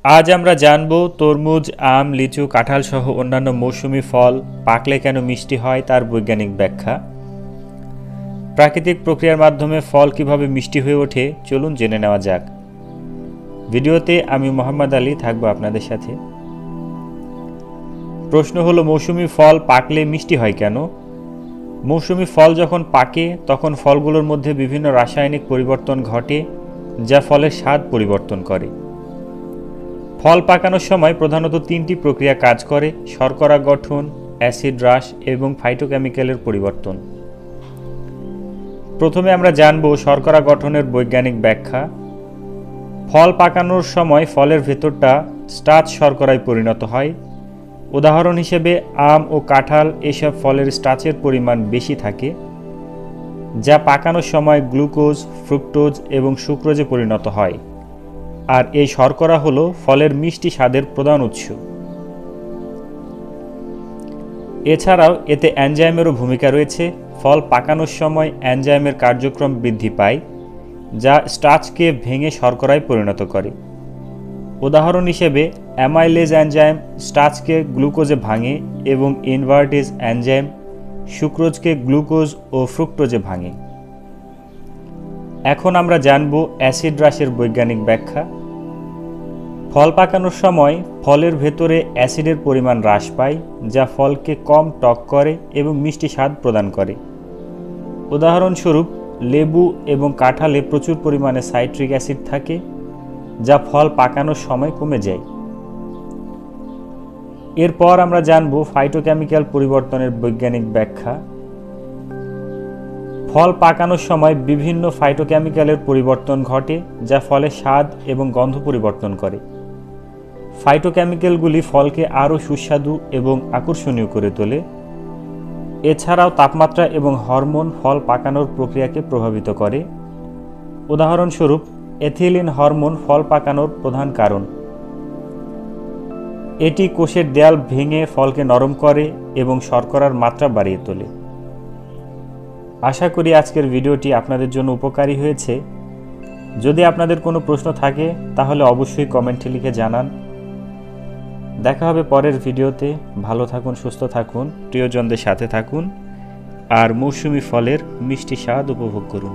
আজ আমরা জানব তরমুজ, আম, লিচু, কাঁঠাল সহ অন্যান্য মৌসুমী ফল পাকলে কেন মিষ্টি হয় তার বৈজ্ঞানিক ব্যাখ্যা। প্রাকৃতিক প্রক্রিয়ার মাধ্যমে ফল কিভাবে মিষ্টি হয়ে ওঠে চলুন জেনে নেওয়া যাক। ভিডিওতে আমি মোহাম্মদ আলী থাকবো আপনাদের সাথে। প্রশ্ন হলো, মৌসুমী ফল পাকলে মিষ্টি হয় কেন? মৌসুমী ফল যখন পাকে তখন ফলগুলোর মধ্যে বিভিন্ন রাসায়নিক পরিবর্তন ঘটে, যা ফলের স্বাদ পরিবর্তন করে। ফল পাকানোর সময় প্রধানত তিনটি প্রক্রিয়া কাজ করে: শর্করা গঠন, অ্যাসিড হ্রাস এবং ফাইটোকেমিক্যালের পরিবর্তন। প্রথমে আমরা জানব শর্করা গঠনের বৈজ্ঞানিক ব্যাখ্যা। ফল পাকানোর সময় ফলের ভেতরটা স্টার্চ শর্করায় পরিণত হয়। উদাহরণ হিসেবে আম ও কাঁঠাল, এসব ফলের স্টার্চের পরিমাণ বেশি থাকে, যা পাকানোর সময় গ্লুকোজ, ফ্রুক্টোজ এবং সুক্রোজে পরিণত হয়। আর এই শর্করা হলো ফলের মিষ্টি স্বাদের প্রধান উৎস। এছাড়াও এতে এনজাইমেরও ভূমিকা রয়েছে। ফল পাকানোর সময় এনজাইমের কার্যক্রম বৃদ্ধি পায়, যা স্টার্চকে ভেঙে শর্করায় পরিণত করে। উদাহরণ হিসেবে অ্যামাইলেজ এনজাইম স্টার্চকে গ্লুকোজে ভাঙে এবং ইনভার্টেজ এনজাইম সুক্রোজকে গ্লুকোজ ও ফ্রুক্টোজে ভাঙে। এখন আমরা জানব অ্যাসিড হ্রাসের বৈজ্ঞানিক ব্যাখ্যা। ফল পাকানোর সময় ফলের ভেতরে অ্যাসিডের পরিমাণ হ্রাস পায়, যা ফলকে কম টক করে এবং মিষ্টি স্বাদ প্রদান করে। উদাহরণস্বরূপ লেবু এবং কাঁঠালে প্রচুর পরিমাণে সাইট্রিক অ্যাসিড থাকে, যা ফল পাকানোর সময় কমে যায়। এরপর আমরা জানব ফাইটোকেমিক্যাল পরিবর্তনের বৈজ্ঞানিক ব্যাখ্যা। ফল পাকানোর সময় বিভিন্ন ফাইটোকেমিক্যালের পরিবর্তন ঘটে, যা ফলের স্বাদ এবং গন্ধ পরিবর্তন করে। ফাইটোকেমিক্যালগুলি ফলকে আরও সুস্বাদু এবং আকর্ষণীয় করে তোলে। এছাড়াও তাপমাত্রা এবং হরমোন ফল পাকানোর প্রক্রিয়াকে প্রভাবিত করে। উদাহরণস্বরূপ এথিলিন হরমোন ফল পাকানোর প্রধান কারণ। এটি কোষের দেয়াল ভেঙে ফলকে নরম করে এবং শর্করার মাত্রা বাড়িয়ে তোলে। আশা করি আজকের ভিডিওটি আপনাদের জন্য উপকারী হয়েছে। যদি আপনাদের কোনো প্রশ্ন থাকে তাহলে অবশ্যই কমেন্টে লিখে জানান। দেখা হবে পরের ভিডিওতে। ভালো থাকুন, সুস্থ থাকুন, প্রিয়জনদের সাথে থাকুন আর মৌসুমী ফলের মিষ্টি স্বাদ উপভোগ করুন।